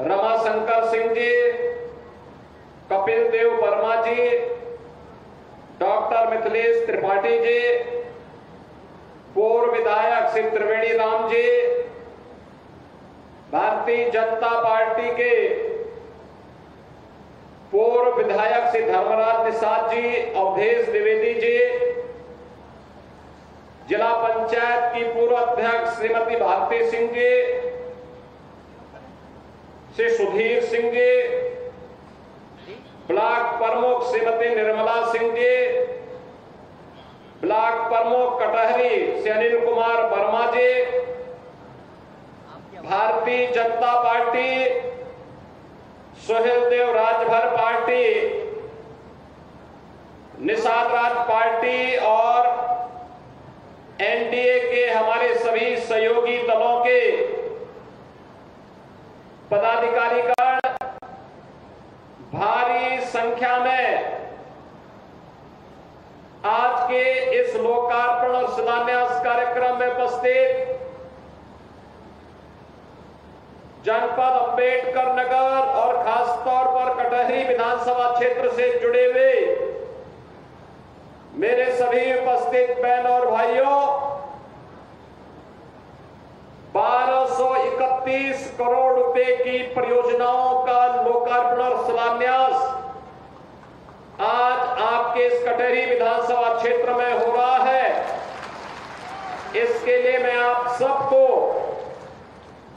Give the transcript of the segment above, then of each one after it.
रमाशंकर सिंह जी, कपिल देव वर्मा जी, doctor Mithilesh Tripathi ji, पूर्व विधायक श्री त्रिवेणी Ram ji, Bharatiya Janata party के पूर्व विधायक श्री धर्मराज निषाद जी, अवधेश द्विवेदी जी, जिला पंचायत की पूर्व अध्यक्ष श्रीमती भारती सिंह जी, श्री सुधीर सिंह जी, ब्लॉक प्रमुख श्रीमती निर्मला सिंह जी, ब्लॉक प्रमुख कटहरी श्री अनिल कुमार वर्मा जी, Bharatiya Janata party Suhel Dev Rajbhar party, Nishad Raj party और एनडीए के हमारे सभी सहयोगी दलों के पदाधिकारीगण भारी संख्या में आज के इस लोकार्पण और शिलान्यास कार्यक्रम में उपस्थित जनपद अंबेडकर नगर और खासतौर पर कटहरी विधानसभा क्षेत्र से जुड़े हुए मेरे सभी उपस्थित बहन और भाइयों, 1231 करोड़ रुपए की परियोजनाओं का लोकार्पण और शिलान्यास आज आपके इस कटहरी विधानसभा क्षेत्र में हो रहा है। इसके लिए मैं आप सबको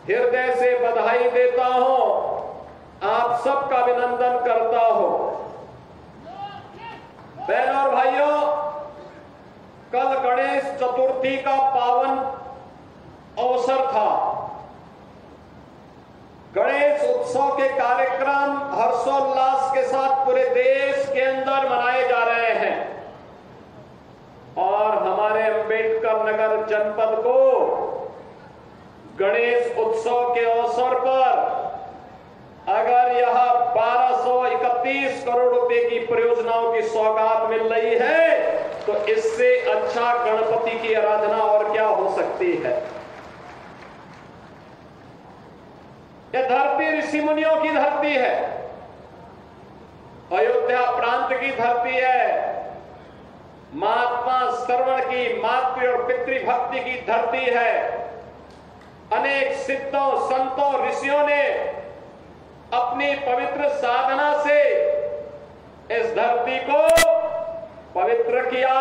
हृदय से बधाई देता हूं, आप सबका अभिनंदन करता हूं। बहनों और भाइयों, कल गणेश चतुर्थी का पावन अवसर था। गणेश उत्सव के कार्यक्रम हर्षोल्लास के साथ पूरे देश के अंदर मनाए जा रहे हैं और हमारे अंबेडकर नगर जनपद को गणेश उत्सव के अवसर पर अगर यह 1231 करोड़ रुपए की परियोजनाओं की सौगात मिल रही है तो इससे अच्छा गणपति की आराधना और क्या हो सकती है। यह धरती ऋषि मुनियों की धरती है, अयोध्या प्रांत की धरती है, महात्मा श्रवण की, मातृ और पितृभक्ति की धरती है। अनेक सिद्धों, संतों, ऋषियों ने अपनी पवित्र साधना से इस धरती को पवित्र किया।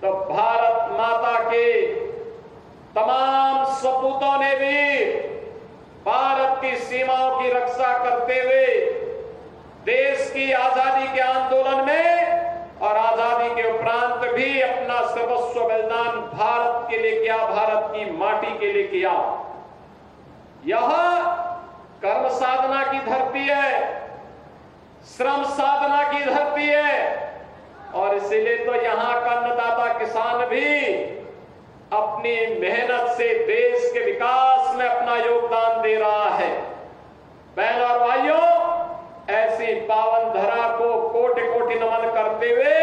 तो भारत माता के तमाम सपूतों ने भी भारत की सीमाओं की रक्षा करते हुए देश की आजादी के आंदोलन में और आजादी के उपरांत भी अपना सर्वस्व बलिदान भारत के लिए किया, भारत की माटी के लिए किया। यह कर्म साधना की धरती है, श्रम साधना की धरती है और इसीलिए तो यहां का अन्नदाता किसान भी अपनी मेहनत से देश के विकास में अपना योगदान दे रहा है। बहनों और भाइयों, ऐसी पावन धरा को कोटि कोटि नमन करते हुए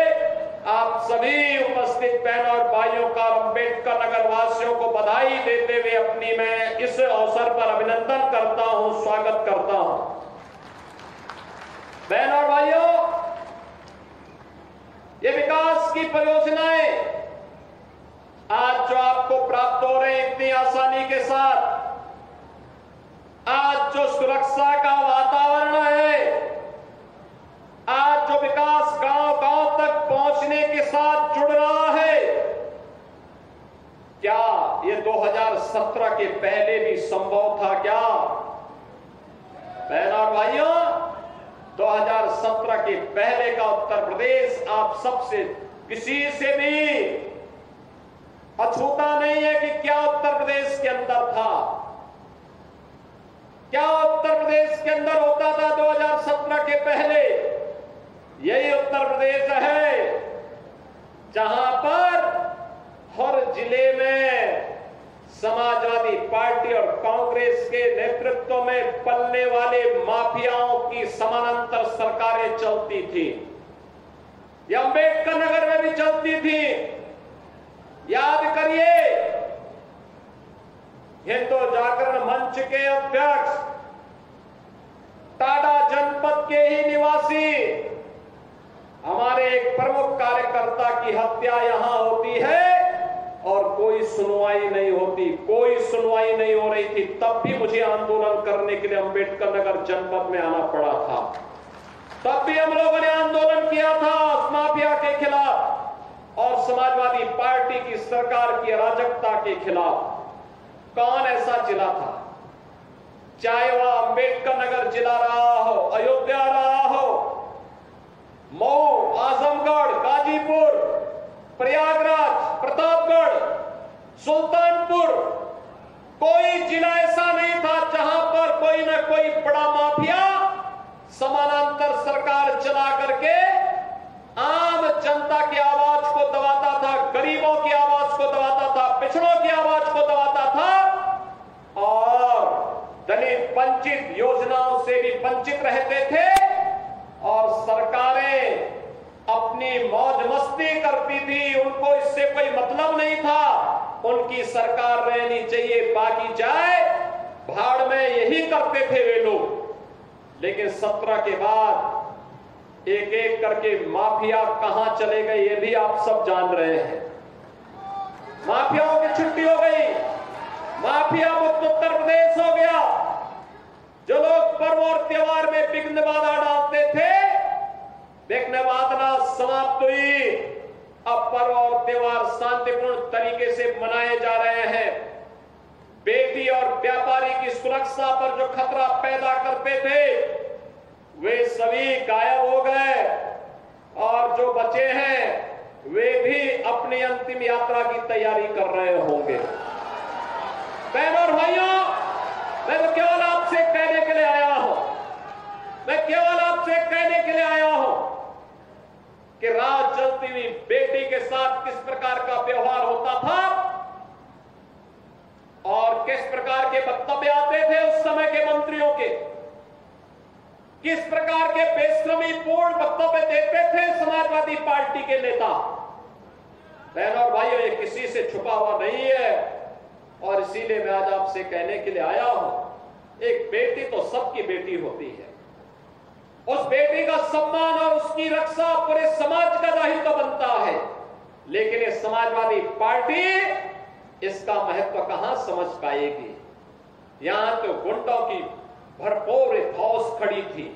आप सभी उपस्थित बहनों और भाइयों का अंबेडकर नगर वासियों को बधाई देते हुए अपनी मैं इस अवसर पर अभिनंदन करता हूं, स्वागत करता हूं। बहनों और भाइयों, ये विकास की परियोजनाएं आज जो आपको प्राप्त हो रहे हैं इतनी आसानी के साथ, आज जो सुरक्षा का वातावरण है, आज जो विकास गांव गांव तक पहुंचने के साथ जुड़ रहा है, क्या ये 2017 के पहले भी संभव था क्या? बहनों और भाइयों, 2017 के पहले का उत्तर प्रदेश आप सबसे किसी से भी अछूता नहीं है कि क्या उत्तर प्रदेश के अंदर था, क्या उत्तर प्रदेश के अंदर होता था 2017 के पहले। यही उत्तर प्रदेश है जहां पर हर जिले में समाजवादी पार्टी और कांग्रेस के नेतृत्व में पलने वाले माफियाओं की समानांतर सरकारें चलती थी। यह अंबेडकर नगर में भी चलती थी। याद करिए, हिंदू जागरण मंच के अध्यक्ष के ही निवासी हमारे एक प्रमुख कार्यकर्ता की हत्या यहां होती है और कोई सुनवाई नहीं होती, कोई सुनवाई नहीं हो रही थी। तब भी मुझे आंदोलन करने के लिए अंबेडकर नगर जनपद में आना पड़ा था। तब भी हम लोगों ने आंदोलन किया था उस माफिया के खिलाफ और समाजवादी पार्टी की सरकार की अराजकता के खिलाफ। कौन ऐसा जिला था, चाहे वह अंबेडकर नगर जिला रहा हो, अयोध्या रहा हो, मऊ, आजमगढ़, गाजीपुर, प्रयागराज, प्रतापगढ़, सुल्तानपुर, कोई जिला ऐसा नहीं था जहां पर कोई ना कोई बड़ा माफिया समानांतर सरकार चला करके आम जनता की आवाज को दबाता था, गरीबों की आवाज को दबाता था, पिछड़ों की आवाज को दबाता था और दलित वंचित योजनाओं से भी वंचित रहते थे और सरकारें अपनी मौज मस्ती करती थी, उनको इससे कोई मतलब नहीं था। उनकी सरकार रहनी चाहिए, बाकी जाए भाड़ में, यही करते थे वे लोग। लेकिन 17 के बाद एक एक करके माफिया कहां चले गए ये भी आप सब जान रहे हैं। माफियाओं की छुट्टी हो गई, माफिया मुक्त उत्तर प्रदेश हो गया। जो लोग पर्व और त्योहार में विघ्न बाधा डालते थे, विघ्न बाधा समाप्त हुई। अब पर्व और त्योहार शांतिपूर्ण तरीके से मनाए जा रहे हैं। बेटी और व्यापारी की सुरक्षा पर जो खतरा पैदा करते थे वे सभी गायब हो गए और जो बचे हैं वे भी अपनी अंतिम यात्रा की तैयारी कर रहे होंगे। बहनों और भाइयों, मैं तो केवल आपसे कहने के लिए आया हूं, मैं केवल आपसे कहने के लिए आया हूं कि रात जलती हुई बेटी के साथ किस प्रकार का व्यवहार होता था और किस प्रकार के वक्तव्य आते थे उस समय के मंत्रियों के, किस प्रकार के बेशर्मीपूर्ण वक्तव्य देते थे समाजवादी पार्टी के नेता। बहनों और भाइयों, ये किसी से छुपा हुआ नहीं है और इसीलिए मैं आज आपसे कहने के लिए आया हूं, एक बेटी तो सबकी बेटी होती है। उस बेटी का सम्मान और उसकी रक्षा पूरे समाज का दायित्व बनता है। लेकिन ये समाजवादी पार्टी इसका महत्व कहां समझ पाएगी। यहां तो गुंडों की भरपूर फौज खड़ी थी,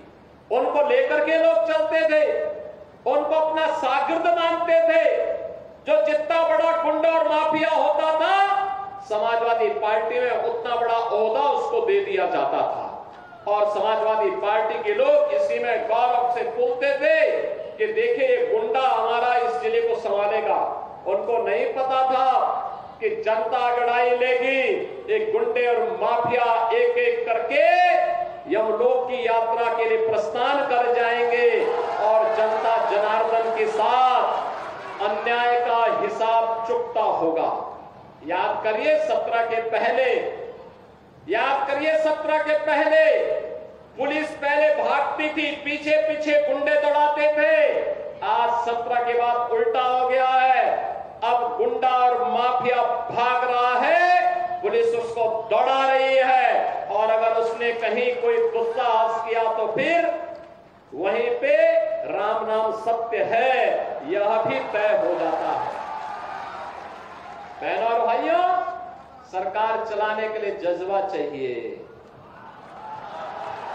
उनको लेकर के लोग चलते थे, उनको अपना शागिर्द मानते थे। जो जितना बड़ा गुंडा और माफिया होता था समाजवादी पार्टी में उतना बड़ा ओहदा उसको दे दिया जाता था और समाजवादी पार्टी के लोग इसी में गौरव से बोलते थे कि देखिए ये गुंडा हमारा इस जिले को संभालेगा। उनको नहीं पता था कि जनता अगड़ाई लेगी, एक गुंडे और माफिया एक एक करके यमलोक की यात्रा के लिए प्रस्थान कर जाएंगे और जनता जनार्दन के साथ अन्याय का हिसाब चुकता होगा। याद करिए 17 के पहले, याद करिए 17 के पहले पुलिस पहले भागती थी, पीछे पीछे गुंडे दौड़ाते थे। आज 17 के बाद उल्टा हो गया है, अब गुंडा और माफिया भाग रहा है, पुलिस उसको दौड़ा रही है और अगर उसने कहीं कोई दुस्साहस किया तो फिर वहीं पे राम नाम सत्य है यह भी तय हो जाता है। बहनों और भाइयों, सरकार चलाने के लिए जज्बा चाहिए,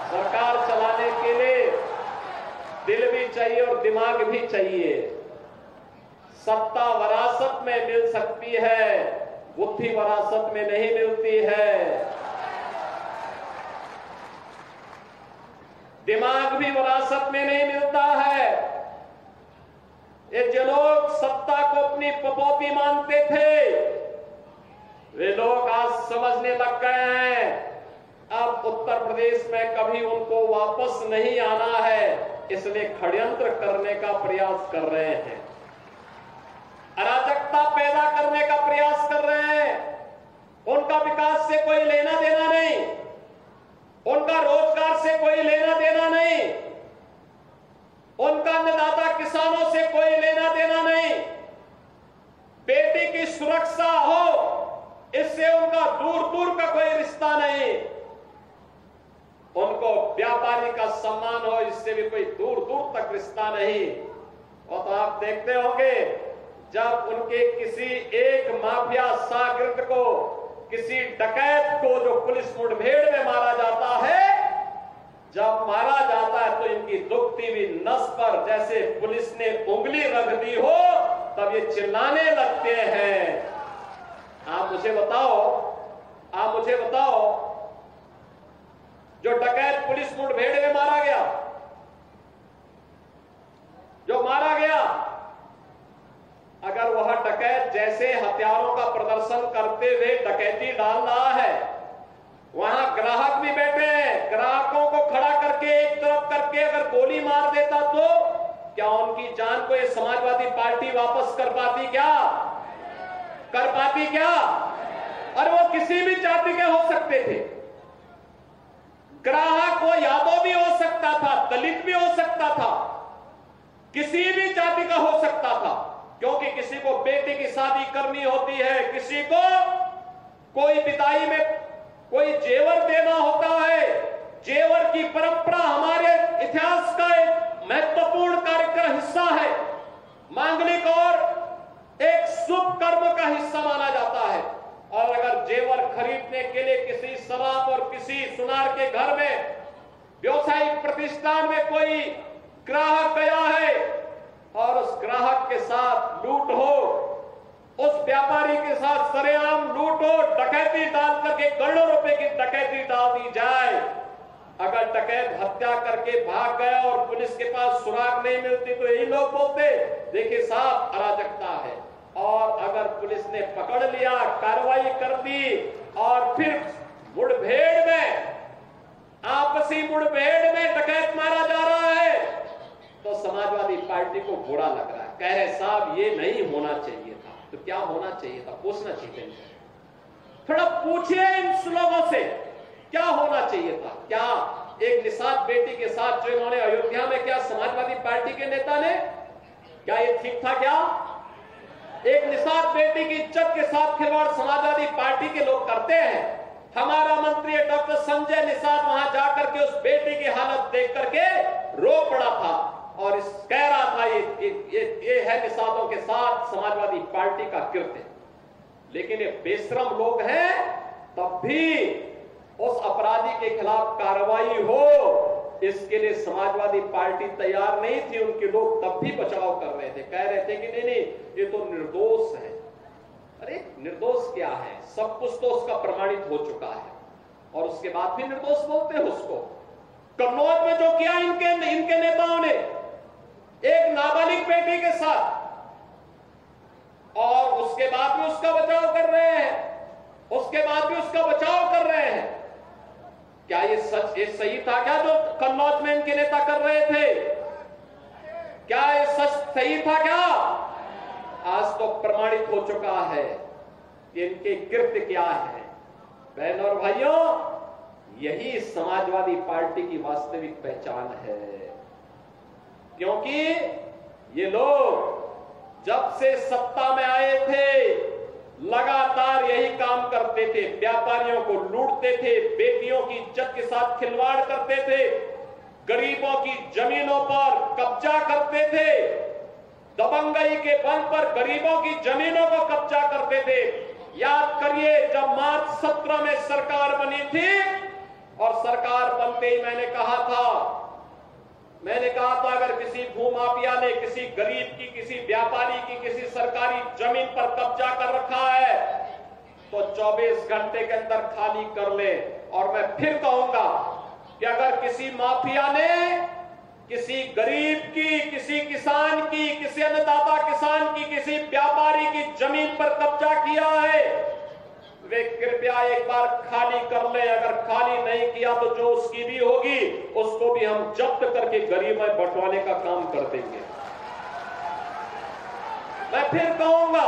सरकार चलाने के लिए दिल भी चाहिए और दिमाग भी चाहिए। सत्ता वरासत में मिल सकती है, बुद्धि वरासत में नहीं मिलती है। दिमाग भी वरासत में नहीं मिलता है। ये जो लोग सत्ता को अपनी पपौती मानते थे वे लोग आज समझने लग गए हैं अब उत्तर प्रदेश में कभी उनको वापस नहीं आना है, इसलिए षड्यंत्र करने का प्रयास कर रहे हैं, अराजकता पैदा करने का प्रयास कर रहे हैं। उनका विकास से कोई लेना देना नहीं, उनका रोजगार से कोई लेना देना नहीं, उनका अन्नदाता किसानों से कोई लेना देना नहीं। बेटी की सुरक्षा हो इससे उनका दूर दूर का कोई रिश्ता नहीं। उनको व्यापार व्यापारी का सम्मान हो, इससे भी कोई दूर दूर तक रिश्ता नहीं। और तो आप देखते होंगे जब उनके किसी एक माफिया शागिर्द को, किसी डकैत को जो पुलिस मुठभेड़ में मारा जाता है, जब मारा जाता है तो इनकी दुखती हुई नस पर जैसे पुलिस ने उंगली रख दी हो, तब ये चिल्लाने लगते हैं। आप मुझे बताओ, जो डकैत पुलिस मुठभेड़ में मारा गया, अगर वह डकैत जैसे हथियारों का प्रदर्शन करते हुए डकैती डाल रहा है, वहां ग्राहक भी बैठे हैं, ग्राहकों को खड़ा करके एक तरफ करके अगर गोली मार देता तो क्या उनकी जान को ये समाजवादी पार्टी वापस कर पाती क्या? और वो किसी भी जाति के हो सकते थे। ग्राहक वो यादव भी हो सकता था, दलित भी हो सकता था, किसी भी जाति का हो सकता था, क्योंकि किसी को बेटे की शादी करनी होती है, किसी को कोई विदाई में कोई जेवर देना होता है। जेवर की परंपरा हमारे इतिहास का एक महत्वपूर्ण कार्यक्रम हिस्सा है, मांगलिक और एक शुभ कर्म का हिस्सा माना जाता है। और अगर जेवर खरीदने के लिए किसी शराब और किसी सुनार के घर में, व्यवसायिक प्रतिष्ठान में कोई ग्राहक गया है और उस ग्राहक के साथ लूट हो, उस व्यापारी के साथ सरेआम लूट हो, डकैती डाल करके करोड़ों रुपए की डकैती डाल दी जाए, अगर डकैत हत्या करके भाग गया और पुलिस के पास सुराग नहीं मिलती तो यही लोग बोलते देखिए साहब अराजकता है। और अगर पुलिस ने पकड़ लिया, कार्रवाई कर दी और फिर मुठभेड़ में, आपसी मुठभेड़ में डकैत मारा जा रहा है, तो समाजवादी पार्टी को बुरा लग रहा है, कह रहे साहब ये नहीं होना चाहिए था। तो क्या होना चाहिए था? पूछना चाहिए। थोड़ा पूछिए इन लोगों से क्या होना चाहिए था। क्या एक निषाद बेटी के साथ जो इन्होंने अयोध्या में, क्या समाजवादी पार्टी के नेता ने, क्या ये ठीक था? क्या एक निषाद बेटी की इज्जत के साथ खिलवाड़ समाजवादी पार्टी के लोग करते हैं? हमारा मंत्री डॉक्टर संजय निषाद वहां जाकर के उस बेटी की हालत देख करके रो पड़ा था और कह रहा था ये है निषादों के साथ समाजवादी पार्टी का कृत्य। लेकिन ये बेशरम लोग हैं, तब भी उस अपराधी के खिलाफ कार्रवाई हो, इसके लिए समाजवादी पार्टी तैयार नहीं थी। उनके लोग तब भी बचाव कर रहे थे, कह रहे थे कि नहीं ये तो निर्दोष है। अरे निर्दोष क्या है? सब कुछ तो उसका प्रमाणित हो चुका है और उसके बाद भी निर्दोष बोलते हैं उसको। कन्नौज में जो किया इनके नेताओं ने एक नाबालिग बेटी के साथ, और उसके बाद भी उसका बचाव कर रहे हैं, क्या ये सही था क्या जो कन्नौज में इनके नेता कर रहे थे? क्या ये सच सही था क्या? आज तो प्रमाणित हो चुका है कि इनके कृत्य क्या है। बहनों और भाइयों, यही समाजवादी पार्टी की वास्तविक पहचान है, क्योंकि ये लोग जब से सत्ता में आए थे लगातार यही काम करते थे, व्यापारियों को लूटते थे, बेटियों की इज्जत के साथ खिलवाड़ करते थे, गरीबों की जमीनों पर कब्जा करते थे, दबंगई के बल पर गरीबों की जमीनों को कब्जा करते थे। याद करिए जब मार्च 17 में सरकार बनी थी और सरकार बनते ही मैंने कहा था अगर किसी भूमाफिया ने किसी गरीब की, किसी व्यापारी की, किसी सरकारी जमीन पर कब्जा कर रखा है तो 24 घंटे के अंदर खाली कर ले। और मैं फिर कहूंगा कि अगर किसी माफिया ने किसी गरीब की, किसी किसान की, किसी अन्नदाता किसान की, किसी व्यापारी की जमीन पर कब्जा किया है, वे कृपया एक बार खाली कर ले। अगर खाली नहीं किया तो जो उसकी भी होगी उसको भी हम जब्त करके गरीब में बंटवाने का काम कर देंगे। मैं फिर कहूंगा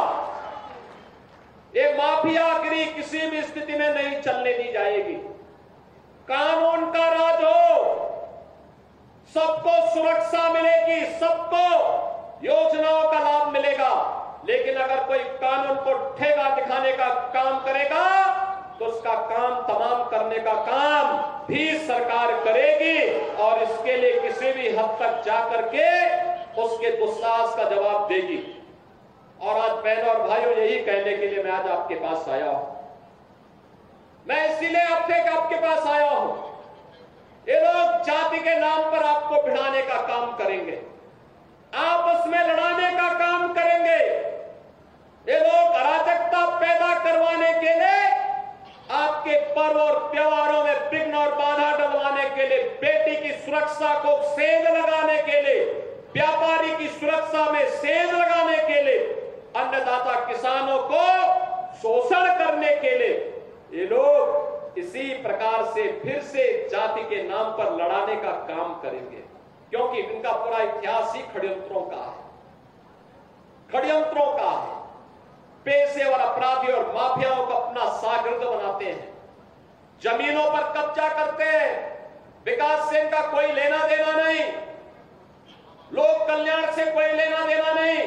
ये माफियागिरी किसी भी स्थिति में नहीं चलने दी जाएगी। कानून का राज हो, सबको सुरक्षा मिलेगी, सबको योजनाओं का लाभ मिलेगा। लेकिन अगर कोई कानून को ठेगा दिखाने का काम करेगा तो उसका काम तमाम करने का काम भी सरकार करेगी और इसके लिए किसी भी हद तक जाकर के उसके दुस्साहस का जवाब देगी। और आज बहनों और भाइयों, यही कहने के लिए मैं आज आपके पास आया हूं। मैं इसीलिए आपके पास आया हूं। ये लोग जाति के नाम पर आपको भिड़ाने का काम करेंगे, आपस में लड़ाने का काम करेंगे। ये लोग अराजकता पैदा करवाने के लिए, आपके पर्व और त्योहारों में विघ्न और बाधा डलवाने के लिए, बेटी की सुरक्षा को सेंध लगाने के लिए, व्यापारी की सुरक्षा में सेंध लगाने के लिए, अन्नदाता किसानों को शोषण करने के लिए ये लोग इसी प्रकार से फिर से जाति के नाम पर लड़ाने का काम करेंगे। क्योंकि इनका पूरा इतिहास ही षड्यंत्रों का है, षड्यंत्रों का है। पेशेवर अपराधी और माफियाओं को अपना शागिर्द बनाते हैं, जमीनों पर कब्जा करते हैं, विकास से इनका कोई लेना देना नहीं, लोक कल्याण से कोई लेना देना नहीं,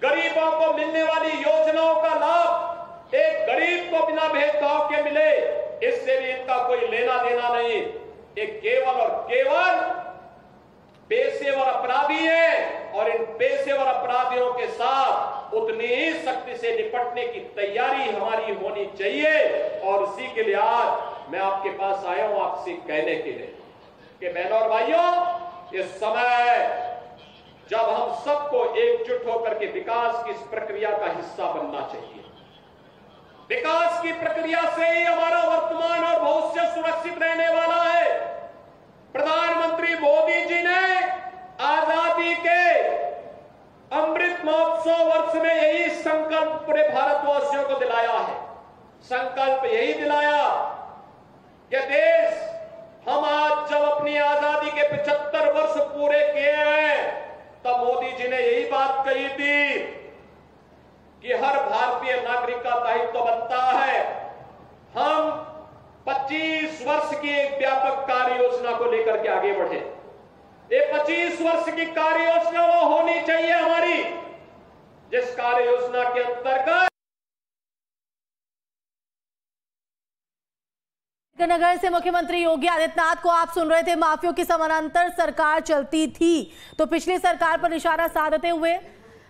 गरीबों को मिलने वाली योजनाओं का लाभ एक गरीब को बिना भेदभाव के मिले, इससे भी इनका कोई लेना देना नहीं। एक केवल और केवल पेशेवर अपराधी है और इन पेशेवर अपराधियों के साथ उतनी ही शक्ति से निपटने की तैयारी हमारी होनी चाहिए। और उसी के लिए आज मैं आपके पास आया हूं, आपसे कहने के लिए कि बहनों और भाइयों, इस समय जब हम सबको एकजुट होकर के विकास की इस प्रक्रिया का हिस्सा बनना चाहिए। विकास की प्रक्रिया से ही हमारा वर्तमान और भविष्य सुरक्षित रहने वाला है। प्रधानमंत्री मोदी जी ने आजादी के अमृत महोत्सव वर्ष में यही संकल्प पूरे भारतवासियों को दिलाया है। संकल्प यही दिलाया कि देश, हम आज जब अपनी आजादी के 75 वर्ष पूरे किए हैं, तब मोदी जी ने यही बात कही थी कि हर भारतीय नागरिक का दायित्व बनता है हम 25 वर्ष की एक व्यापक कार्य योजना को लेकर के आगे बढ़े। ये 25 वर्ष की कार्य योजना वो होनी चाहिए हमारी, जिस कार्य योजना के अंतर्गत नगर से मुख्यमंत्री योगी आदित्यनाथ को आप सुन रहे थे। माफियों की समानांतर सरकार चलती थी, तो पिछली सरकार पर निशाना साधते हुए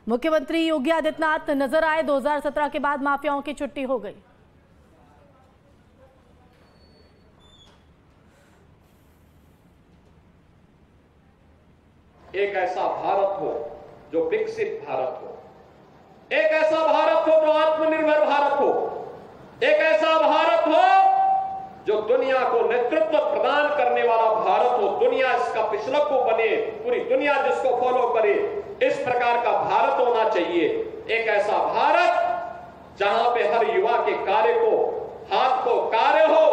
मुख्यमंत्री योगी आदित्यनाथ नजर आए। 2017 के बाद माफियाओं की छुट्टी हो गई। एक ऐसा भारत हो जो विकसित भारत हो, एक ऐसा भारत हो जो आत्मनिर्भर भारत हो, एक ऐसा भारत हो जो दुनिया को नेतृत्व प्रदान करने वाला भारत हो, दुनिया इसका पिछलक्कू बने, पूरी दुनिया जिसको फॉलो करे, इस प्रकार का भारत होना चाहिए। एक ऐसा भारत जहां पे हर युवा के कार्य को, हाथ को कार्य हो,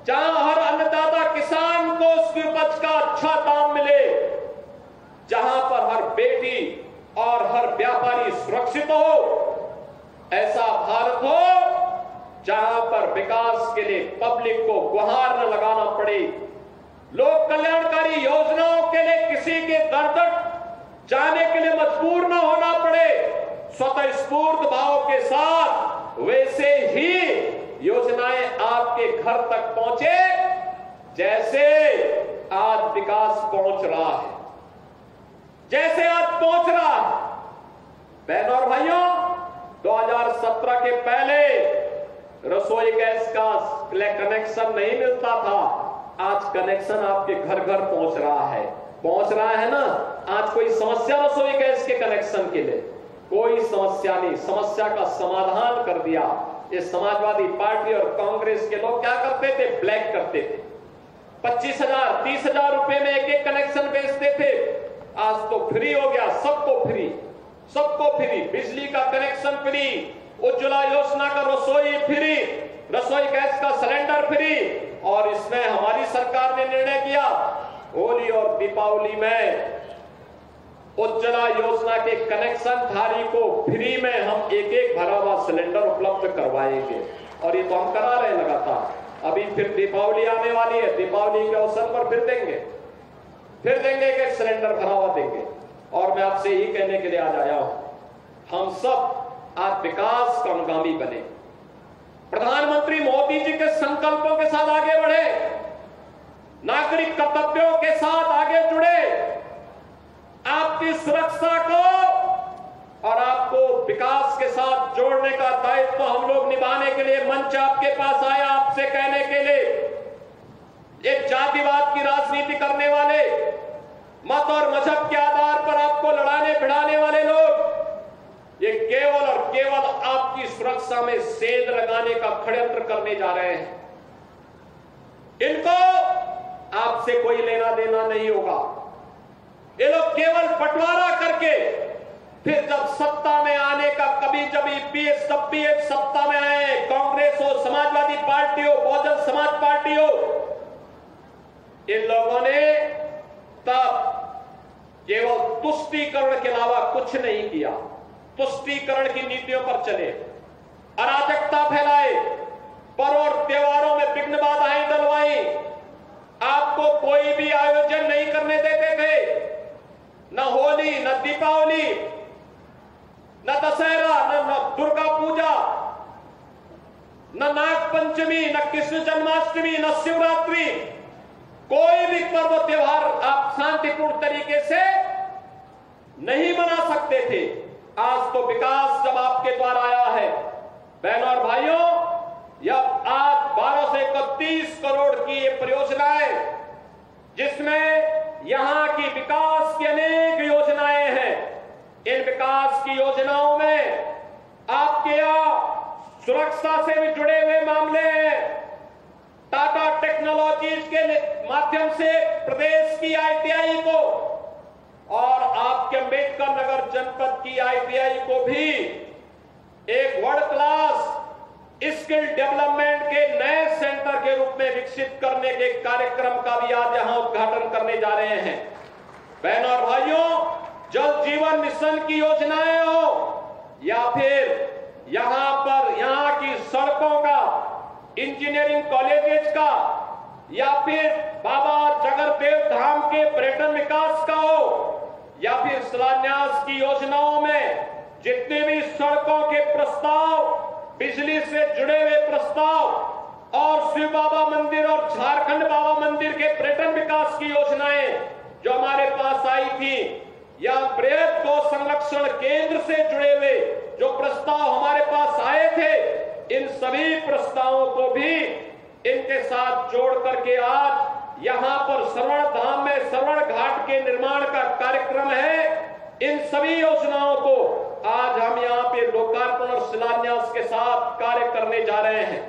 जहां हर अन्नदाता किसान को उसकी उपज का अच्छा दाम मिले, जहां पर हर बेटी और हर व्यापारी सुरक्षित हो। ऐसा भारत हो जहां पर विकास के लिए पब्लिक को गुहार न लगाना पड़े, लोक कल्याणकारी योजनाओं के लिए किसी के दर तक जाने के लिए मजबूर न होना पड़े, स्वतः स्फूर्त भाव के साथ वैसे ही योजनाएं आपके घर तक पहुंचे जैसे आज विकास पहुंच रहा है, जैसे आज पहुंच रहा है। बहनों और भाइयों, 2017 के पहले रसोई गैस का कनेक्शन नहीं मिलता था, आज कनेक्शन आपके घर घर पहुंच रहा है। पहुंच रहा है ना। आज कोई समस्या रसोई गैस के कनेक्शन के लिए कोई समस्या नहीं, समस्या का समाधान कर दिया। ये समाजवादी पार्टी और कांग्रेस के लोग क्या करते थे? ब्लैक करते थे। 25,000 30,000 रुपए में एक कनेक्शन बेचते थे। आज तो फ्री हो गया, सबको फ्री, सबको फ्री, बिजली का कनेक्शन फ्री, उज्ज्वला योजना का रसोई फ्री, रसोई गैस का सिलेंडर फ्री। और इसमें हमारी सरकार ने निर्णय किया होली और दीपावली में उज्ज्वला योजना के कनेक्शन धारी को फ्री में हम एक भरा हुआ सिलेंडर उपलब्ध करवाएंगे। और ये तो हम करा रहे हैं लगातार। अभी फिर दीपावली आने वाली है, दीपावली के अवसर पर फिर देंगे कि सिलेंडर भरा हुआ देंगे। और मैं आपसे यही कहने के लिए आज आया हूं, हम सब आज विकास का अनुगामी बने, प्रधानमंत्री मोदी जी के संकल्पों के साथ आगे बढ़े, नागरिक कर्तव्यों के साथ आगे जुड़े, आपकी सुरक्षा को और आपको विकास के साथ जोड़ने का दायित्व हम लोग निभाने के लिए मंच आपके पास आया, आपसे कहने के लिए एक जातिवाद की राजनीति करने वाले, मत और मजहब के आधार पर आपको लड़ाने भिड़ाने वाले लोग ये केवल और केवल आपकी सुरक्षा में सेंध लगाने का षड्यंत्र करने जा रहे हैं। इनको आपसे कोई लेना देना नहीं होगा। ये लोग केवल बंटवारा करके फिर जब सत्ता में आने का कभी जब बीएसपी सत्ता में आए, कांग्रेस हो, समाजवादी पार्टी हो, बहुजन समाज पार्टी हो, इन लोगों ने तब केवल तुष्टीकरण के अलावा कुछ नहीं किया। तुष्टीकरण की नीतियों पर चले, अराजकता फैलाए, पर्व और त्योहारों में विघ्न बाधाएं डलवाई, आपको कोई भी आयोजन नहीं करने देते थे, न होली, न दीपावली, न दशहरा, न दुर्गा पूजा, न नाग पंचमी, न कृष्ण जन्माष्टमी, न शिवरात्रि, कोई भी पर्व त्योहार आप शांतिपूर्ण तरीके से नहीं मना सकते थे। आज तो विकास जब आपके द्वारा आया है, बहनों और भाइयों, यह आज 12 से 31 करोड़ की ये परियोजनाएं, जिसमें यहां की विकास की अनेक योजनाएं हैं। इन विकास की योजनाओं में आपके यहां सुरक्षा से भी जुड़े हुए मामले हैं। टाटा टेक्नोलॉजीज के माध्यम से प्रदेश की आईटीआई को और आपके अंबेडकर नगर जनपद की आईटीआई को भी एक वर्ल्ड क्लास स्किल डेवलपमेंट के नए सेंटर के रूप में विकसित करने के कार्यक्रम का भी आज यहां उद्घाटन करने जा रहे हैं। बहनों और भाइयों, जल जीवन मिशन की योजनाएं हो या फिर यहां की सड़कों का, इंजीनियरिंग कॉलेजेस का, या फिर बाबा जगरदेव धाम के पर्यटन विकास का हो, या फिर शिलान्यास की योजनाओं में जितने भी सड़कों के प्रस्ताव, बिजली से जुड़े हुए प्रस्ताव और शिव बाबा मंदिर और झारखंड बाबा मंदिर के पर्यटन विकास की योजनाएं जो हमारे पास आई थी, या बृहद गौ संरक्षण केंद्र से जुड़े हुए जो प्रस्ताव हमारे पास आए थे, इन सभी प्रस्तावों को भी इनके साथ जोड़ करके आज यहां पर श्रवण धाम में श्रवण घाट के निर्माण का कार्यक्रम है। इन सभी योजनाओं को आज हम यहां पे लोकार्पण और शिलान्यास के साथ कार्य करने जा रहे हैं।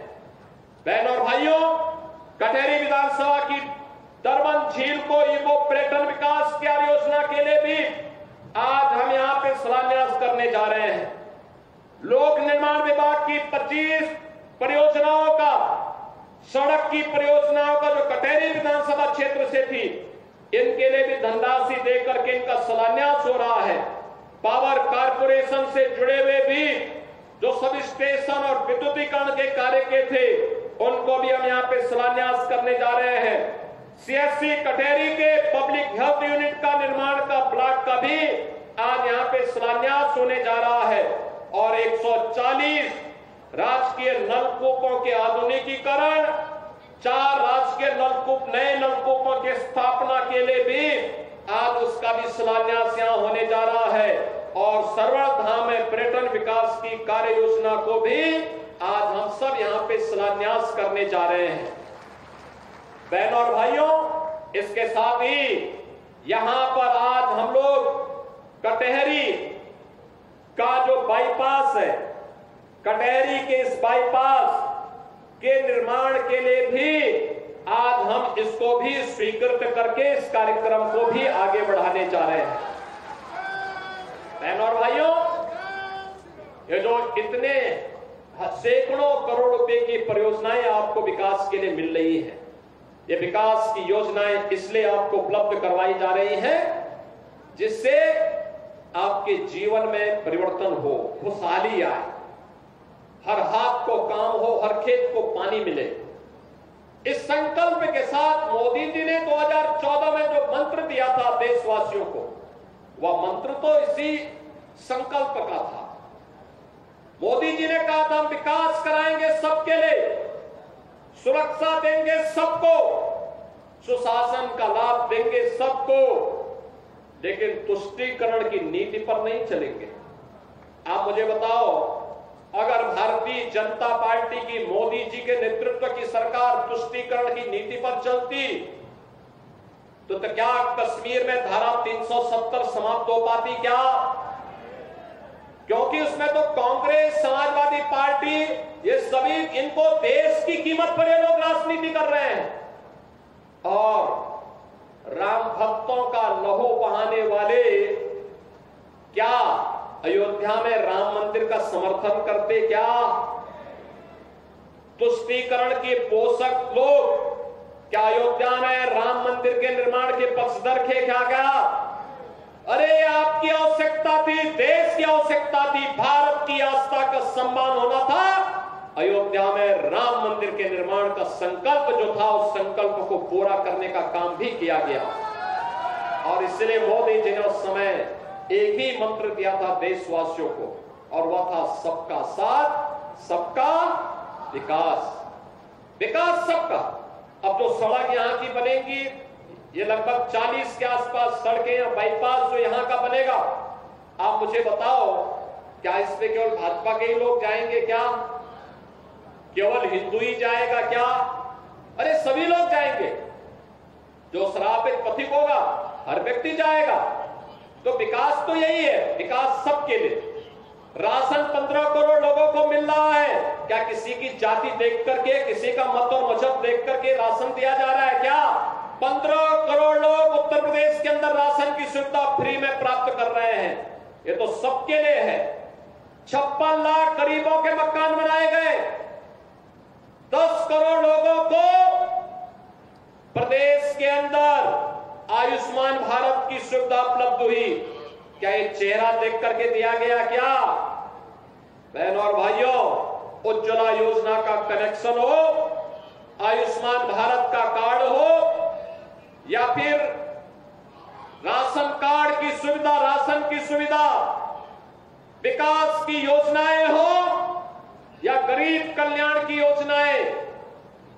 बहनों और भाइयों, कटेहरी विधानसभा की दरबन झील को इको पर्यटन विकास कार्य योजना के लिए भी आज हम यहां पे शिलान्यास करने जा रहे हैं। लोक निर्माण विभाग की 25 परियोजनाओं का, सड़क की परियोजनाओं का जो कटेहरी विधानसभा क्षेत्र से थी, इनके लिए भी धनराशि देकर के इनका शिलान्यास हो रहा है। पावर कारपोरेशन से जुड़े हुए भी जो सब स्टेशन और विद्युतीकरण के कार्य के थे, उनको भी हम यहाँ पे शिलान्यास करने जा रहे हैं। सीएससी कटेहरी के पब्लिक हेल्थ यूनिट का निर्माण का ब्लॉक का भी आज यहाँ पे शिलान्यास होने जा रहा है और 140 राजकीय नलकूपों के आधुनिकीकरण, 4 राजकीय नलकूप, नए नलकूपों की स्थापना के लिए भी आज उसका भी शिलान्यास यहाँ होने जा रहा है और श्रवण धाम में पर्यटन विकास की कार्य योजना को भी आज हम सब यहाँ पे शिलान्यास करने जा रहे हैं। बहनों और भाइयों, इसके साथ ही यहाँ पर आज हम लोग कटेहरी का जो बाईपास है, कटेहरी के इस बाईपास के निर्माण के लिए भी आज हम इसको भी स्वीकृत करके इस कार्यक्रम को भी आगे बढ़ाने जा रहे हैं। बहनों और भाइयों, ये जो इतने सैकड़ों करोड़ रुपए की परियोजनाएं आपको विकास के लिए मिल रही है, ये विकास की योजनाएं इसलिए आपको उपलब्ध करवाई जा रही हैं जिससे आपके जीवन में परिवर्तन हो, खुशहाली आए, हर हाथ को काम हो, हर खेत को पानी मिले। इस संकल्प के साथ मोदी जी ने 2014 में जो मंत्र दिया था देशवासियों को, वह मंत्र तो इसी संकल्प का था। मोदी जी ने कहा था हम विकास कराएंगे सबके लिए, सुरक्षा देंगे सबको, सुशासन का लाभ देंगे सबको, लेकिन तुष्टीकरण की नीति पर नहीं चलेंगे। आप मुझे बताओ, अगर भारतीय जनता पार्टी की मोदी जी के नेतृत्व की सरकार तुष्टीकरण की नीति पर चलती तो क्या कश्मीर में धारा 370 समाप्त हो पाती क्या? क्योंकि उसमें तो कांग्रेस, समाजवादी पार्टी, ये सभी, इनको देश की कीमत पर ये लोग राजनीति कर रहे हैं। और राम भक्तों का लहू बहाने वाले क्या अयोध्या में राम मंदिर का समर्थन करते? क्या तुष्टीकरण के पोषक लोग क्या अयोध्या में राम मंदिर के निर्माण के पक्षधर थे? क्या? अरे आपकी आवश्यकता थी, देश की आवश्यकता थी, भारत की आस्था का सम्मान होना था। अयोध्या में राम मंदिर के निर्माण का संकल्प जो था, उस संकल्प को पूरा करने का काम भी किया गया। और इसलिए मोदी जी ने उस समय एक ही मंत्र दिया था देशवासियों को, और वह था सबका साथ, सबका विकास। विकास सबका। अब जो सड़क यहां की बनेगी, ये लगभग 40 के आसपास सड़कें या बाईपास जो यहां का बनेगा, आप मुझे बताओ, क्या इस पे केवल भाजपा के ही लोग जाएंगे? क्या केवल हिंदू ही जाएगा? क्या अरे सभी लोग जाएंगे। जो श्रापित पथिक होगा, हर व्यक्ति जाएगा। तो विकास तो यही है, विकास सबके लिए। राशन 15 करोड़ लोगों को मिल रहा है। क्या किसी की जाति देख करके, किसी का मत और मजहब देख करके राशन दिया जा रहा है? क्या 15 करोड़ लोग उत्तर प्रदेश के अंदर राशन की सुविधा फ्री में प्राप्त कर रहे हैं। ये तो सबके लिए है। 56 लाख गरीबों के मकान बनाए गए। 10 करोड़ लोगों को प्रदेश के अंदर आयुष्मान भारत की सुविधा उपलब्ध हुई। क्या ये चेहरा देख करके दिया गया? क्या बहनों और भाइयों, उज्ज्वला योजना का कनेक्शन हो, आयुष्मान भारत का कार्ड हो, या फिर राशन कार्ड की सुविधा, राशन की सुविधा, विकास की योजनाएं हो या गरीब कल्याण की योजनाएं,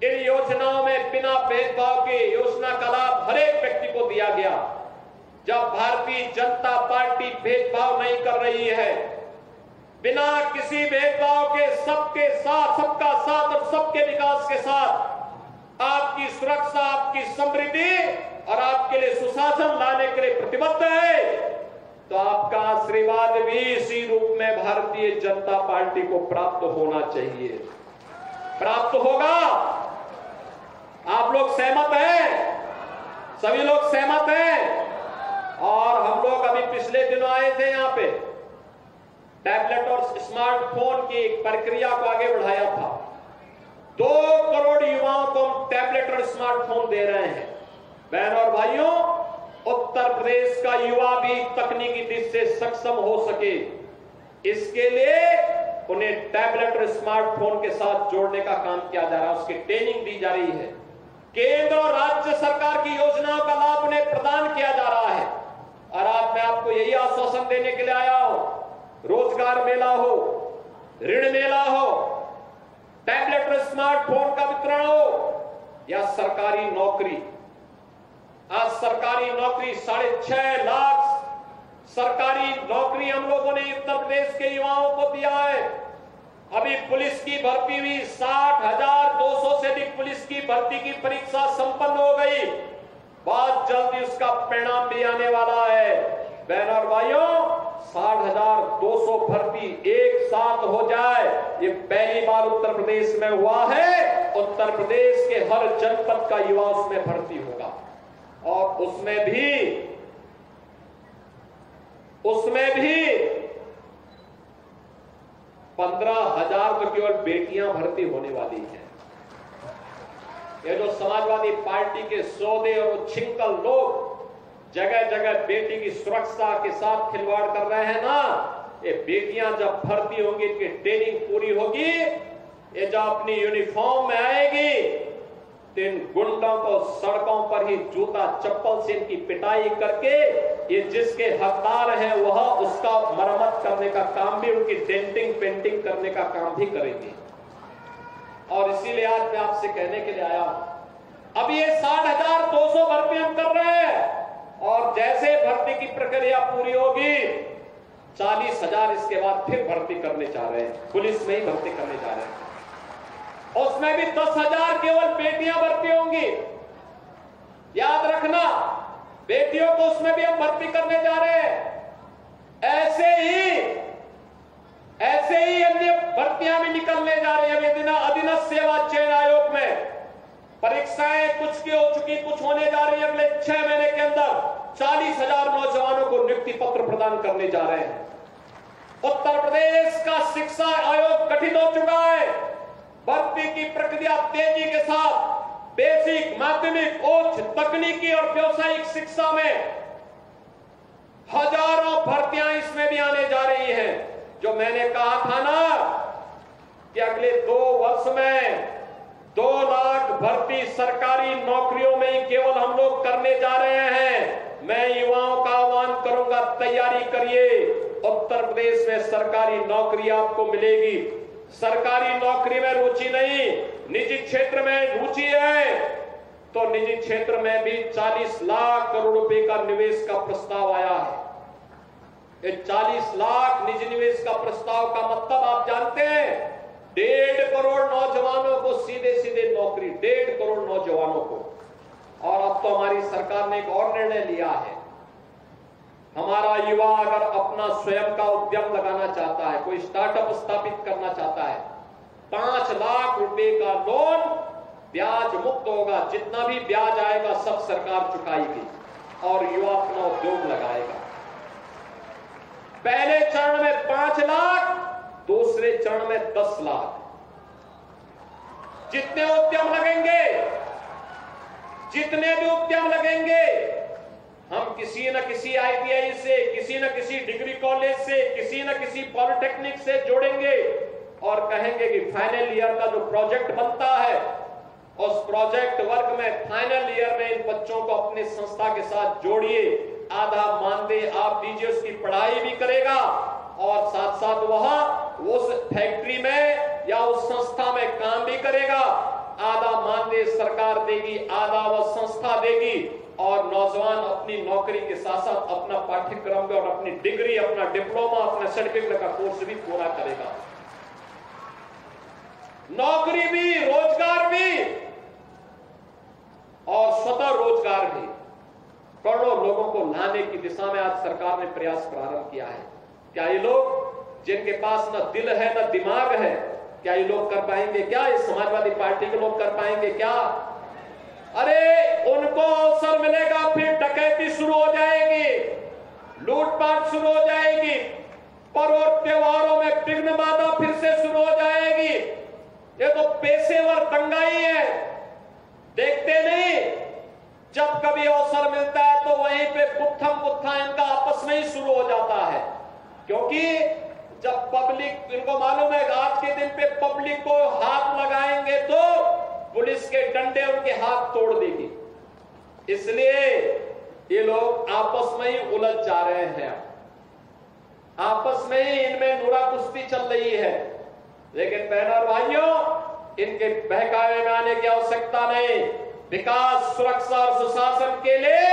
इन योजनाओं में बिना भेदभाव के योजना का लाभ हर एक व्यक्ति को दिया गया। जब भारतीय जनता पार्टी भेदभाव नहीं कर रही है, बिना किसी भेदभाव के सबके साथ, सबका साथ और सबके विकास के साथ आपकी सुरक्षा, आपकी समृद्धि और आपके लिए सुशासन लाने के लिए प्रतिबद्ध है, तो आपका आशीर्वाद भी इसी रूप में भारतीय जनता पार्टी को प्राप्त होना चाहिए। प्राप्त होगा। आप लोग सहमत हैं? सभी लोग सहमत हैं? और हम लोग अभी पिछले दिनों आए थे यहां पे, टैबलेट और स्मार्टफोन की प्रक्रिया को आगे बढ़ाया था। 2 करोड़ युवाओं को हम टैबलेट और स्मार्टफोन दे रहे हैं। बहनों और भाइयों, उत्तर प्रदेश का युवा भी तकनीकी दृष्टि से सक्षम हो सके, इसके लिए उन्हें टैबलेट और स्मार्टफोन के साथ जोड़ने का काम किया जा रहा है, उसकी ट्रेनिंग दी जा रही है। केंद्र और राज्य सरकार की योजनाओं का लाभ उन्हें प्रदान किया जा रहा है। और आज मैं आपको यही आश्वासन देने के लिए आया हूं, रोजगार मेला हो, ऋण मेला हो, टैबलेट और स्मार्टफोन का वितरण हो या सरकारी नौकरी। आज सरकारी नौकरी 6.5 लाख सरकारी नौकरी हम लोगों ने उत्तर प्रदेश के युवाओं को दिया है। अभी पुलिस की भर्ती हुई, 60,200 से अधिक पुलिस की भर्ती की परीक्षा संपन्न हो गई। बहुत जल्दी उसका परिणाम भी आने वाला है। बहनों और भाइयों, 60,200 भर्ती एक साथ हो जाए, ये पहली बार उत्तर प्रदेश में हुआ है। उत्तर प्रदेश के हर जनपद का युवा उसमें भर्ती होगा और उसमें भी 15,000 तो केवल बेटियां भर्ती होने वाली हैं। ये जो समाजवादी पार्टी के सौदे और उच्छृंखल लोग जगह जगह बेटी की सुरक्षा के साथ खिलवाड़ कर रहे हैं ना, ये बेटियां जब भर्ती होंगी, इनकी ट्रेनिंग पूरी होगी, ये जब अपनी यूनिफॉर्म में आएगी, तो इन गुंडों को सड़कों पर ही जूता चप्पल से इनकी पिटाई करके ये जिसके हकदार हैं वह उसका मरम्मत करने का काम भी, उनकी डेंटिंग पेंटिंग करने का काम भी करेंगे। और इसीलिए आज मैं आपसे कहने के लिए आया हूं, अब ये 60,200 भर्ती हम कर रहे हैं और जैसे भर्ती की प्रक्रिया पूरी होगी 40,000 इसके बाद फिर भर्ती करने जा रहे हैं, पुलिस में ही भर्ती करने जा रहे हैं। उसमें भी 10,000 केवल बेटियां भर्ती होंगी, याद रखना, बेटियों को उसमें भी हम भर्ती करने जा रहे हैं। ऐसे ही अन्य भर्तियां भी निकलने जा रही है। अधीनस्थ सेवा चयन आयोग में परीक्षाएं कुछ की हो चुकी, कुछ होने जा रही है। अगले 6 महीने के अंदर 40,000 नौजवानों को नियुक्ति पत्र प्रदान करने जा रहे हैं। उत्तर प्रदेश का शिक्षा आयोग गठित हो चुका है। भर्ती की प्रक्रिया तेजी के साथ बेसिक, माध्यमिक, उच्च, तकनीकी और व्यावसायिक शिक्षा में हजारों भर्तियां इसमें भी आने जा रही हैं। जो मैंने कहा था ना कि अगले 2 वर्ष में 2 लाख भर्ती सरकारी नौकरियों में ही केवल हम लोग करने जा रहे हैं। मैं युवाओं का आह्वान करूंगा, तैयारी करिए। उत्तर प्रदेश में सरकारी नौकरी आपको मिलेगी। सरकारी नौकरी में रुचि नहीं, निजी क्षेत्र में रुचि है, तो निजी क्षेत्र में भी 40 लाख करोड़ रुपए का निवेश का प्रस्ताव आया है। ये 40 लाख निजी निवेश का प्रस्ताव का मतलब आप जानते हैं, 1.5 करोड़ नौजवानों को सीधे सीधे नौकरी, 1.5 करोड़ नौजवानों को। और अब तो हमारी सरकार ने एक और निर्णय लिया है, हमारा युवा अगर अपना स्वयं का उद्यम लगाना चाहता है, कोई स्टार्टअप स्थापित करना चाहता है, 5 लाख रुपए का लोन ब्याज मुक्त होगा। जितना भी ब्याज आएगा सब सरकार चुकाएगी और युवा अपना उद्योग लगाएगा। पहले चरण में 5 लाख, दूसरे चरण में 10 लाख। जितने उद्यम लगेंगे, जितने भी उद्यम लगेंगे, हम किसी न किसी ITI से, किसी न किसी डिग्री कॉलेज से, किसी न किसी पॉलिटेक्निक से जोड़ेंगे और कहेंगे कि फाइनल ईयर का जो प्रोजेक्ट बनता है उस प्रोजेक्ट वर्क में फाइनल ईयर में इन बच्चों को अपने संस्था के साथ जोड़िए। आधा मानदेय आप दीजिए, उसकी पढ़ाई भी करेगा और साथ साथ वह उस फैक्ट्री में या उस संस्था में काम भी करेगा। आधा मानदेय सरकार देगी, आधा वह संस्था देगी और नौजवान अपनी नौकरी के साथ साथ अपना पाठ्यक्रम और अपनी डिग्री, अपना डिप्लोमा, अपना सर्टिफिकेट का कोर्स भी पूरा करेगा। नौकरी भी, रोजगार भी और स्वतः रोजगार भी करोड़ों लोगों को लाने की दिशा में आज सरकार ने प्रयास प्रारंभ किया है। क्या ये लोग जिनके पास न दिल है न दिमाग है, क्या ये लोग कर पाएंगे? क्या ये समाजवादी पार्टी के लोग कर पाएंगे क्या? अरे उनको अवसर मिलेगा, फिर डकैती शुरू हो जाएगी, लूटपाट शुरू हो जाएगी, पर्व और त्योहारों में विघ्न बाधा फिर से शुरू हो जाएगी। ये तो पेशेवर दंगाई है, देखते नहीं। जब कभी अवसर मिलता है तो वहीं पे गुत्था इनका आपस में ही शुरू हो जाता है, क्योंकि जब पब्लिक, इनको मालूम है आज के दिन पे पब्लिक को हाथ लगाएंगे तो पुलिस के डंडे उनके हाथ तोड़ देगी। इसलिए ये लोग आपस में ही उलझ जा रहे हैं, आपस में ही इनमें नूरा कुश्ती चल रही है। लेकिन बहनों और भाइयों, इनके बहकावे में आने की आवश्यकता नहीं। विकास, सुरक्षा और सुशासन के लिए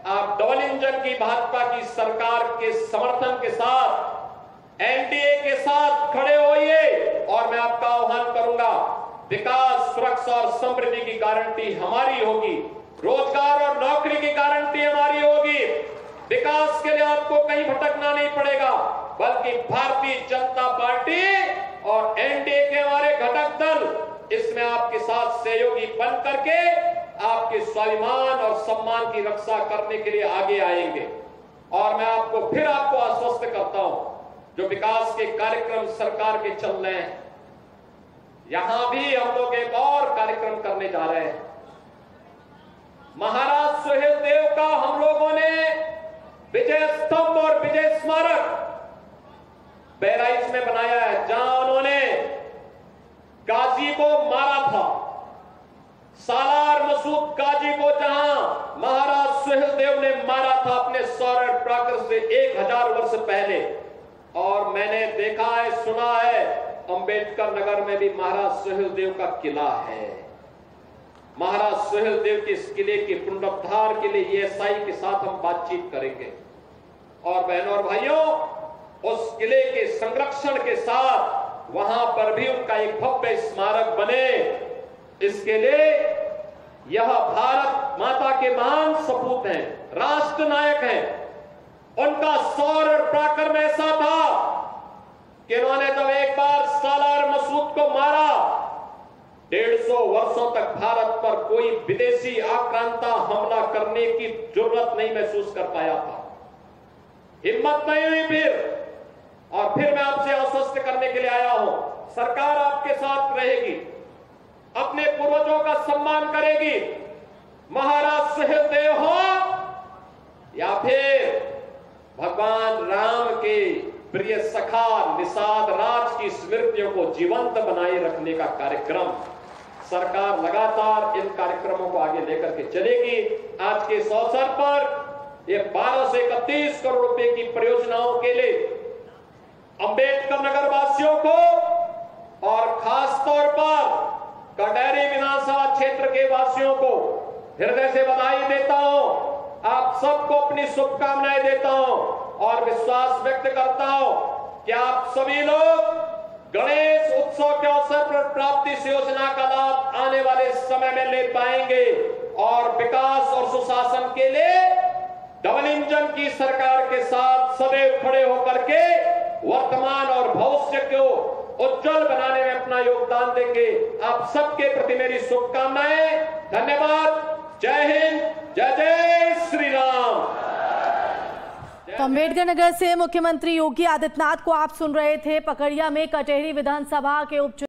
आप डबल इंजन की भाजपा की सरकार के समर्थन के साथ, NDA के साथ खड़े होइए और मैं आपका आह्वान करूंगा, विकास, सुरक्षा और समृद्धि की गारंटी हमारी होगी, रोजगार और नौकरी की गारंटी हमारी होगी। विकास के लिए आपको कहीं भटकना नहीं पड़ेगा, बल्कि भारतीय जनता पार्टी और NDA के हमारे घटक दल इसमें आपके साथ सहयोगी बन करके आपके स्वाभिमान और सम्मान की रक्षा करने के लिए आगे आएंगे। और मैं फिर आपको आश्वस्त करता हूं, जो विकास के कार्यक्रम सरकार के चल रहे हैं, यहां भी हम लोग एक और कार्यक्रम करने जा रहे हैं। महाराज सुहेलदेव का हम लोगों ने विजय स्तंभ और विजय स्मारक बहराइच में बनाया है, जहां उन्होंने गाजी को मारा था, सालार मसूद काजी को जहां महाराज सुहेलदेव ने मारा था अपने सौर प्राकर से 1000 वर्ष पहले, और मैंने देखा है, सुना है, अंबेडकर नगर में भी महाराज सुहेलदेव का किला है। महाराज सुहेलदेव के इस किले के पुनरुद्धार के लिए ईएसआई के साथ हम बातचीत करेंगे। और बहनों और भाइयों, उस किले के संरक्षण के साथ वहां पर भी उनका एक भव्य स्मारक बने, इसके लिए यह भारत माता के महान सपूत हैं, राष्ट्र नायक हैं। उनका सौर पराक्रम में ऐसा था कि उन्होंने जब एक बार सालार मसूद को मारा, 150 वर्षों तक भारत पर कोई विदेशी आक्रांता हमला करने की जरूरत नहीं महसूस कर पाया था, हिम्मत नहीं हुई फिर। और फिर मैं आपसे आश्वस्त करने के लिए आया हूं, सरकार आपके साथ रहेगी, अपने पूर्वजों का सम्मान करेगी। महाराज सुहेलदेव हो या फिर भगवान राम के प्रिय सखा निषाद राज की स्मृतियों को जीवंत बनाए रखने का कार्यक्रम, सरकार लगातार इन कार्यक्रमों को आगे लेकर के चलेगी। आज के इस अवसर पर ये 12 से 31 करोड़ रुपए की परियोजनाओं के लिए अंबेडकर नगर वासियों को और खास तौर पर कंडेरी विधानसभा क्षेत्र के वासियों को हृदय से बधाई देता हूं। आप सबको अपनी शुभकामनाएं देता हूं और विश्वास व्यक्त करता हूं कि आप सभी लोग गणेश उत्सव के अवसर पर प्राप्ति इस योजना का लाभ आने वाले समय में ले पाएंगे और विकास और सुशासन के लिए डबल इंजन की सरकार के साथ सदैव खड़े होकर के वर्तमान और भविष्य को उज्जवल बनाने में अपना योगदान देंगे। आप सबके प्रति मेरी शुभकामनाएं। धन्यवाद। जय हिंद, जय जय श्री राम। अम्बेडकर नगर से मुख्यमंत्री योगी आदित्यनाथ को आप सुन रहे थे। पकड़िया में कचहरी विधानसभा के उपचुनाव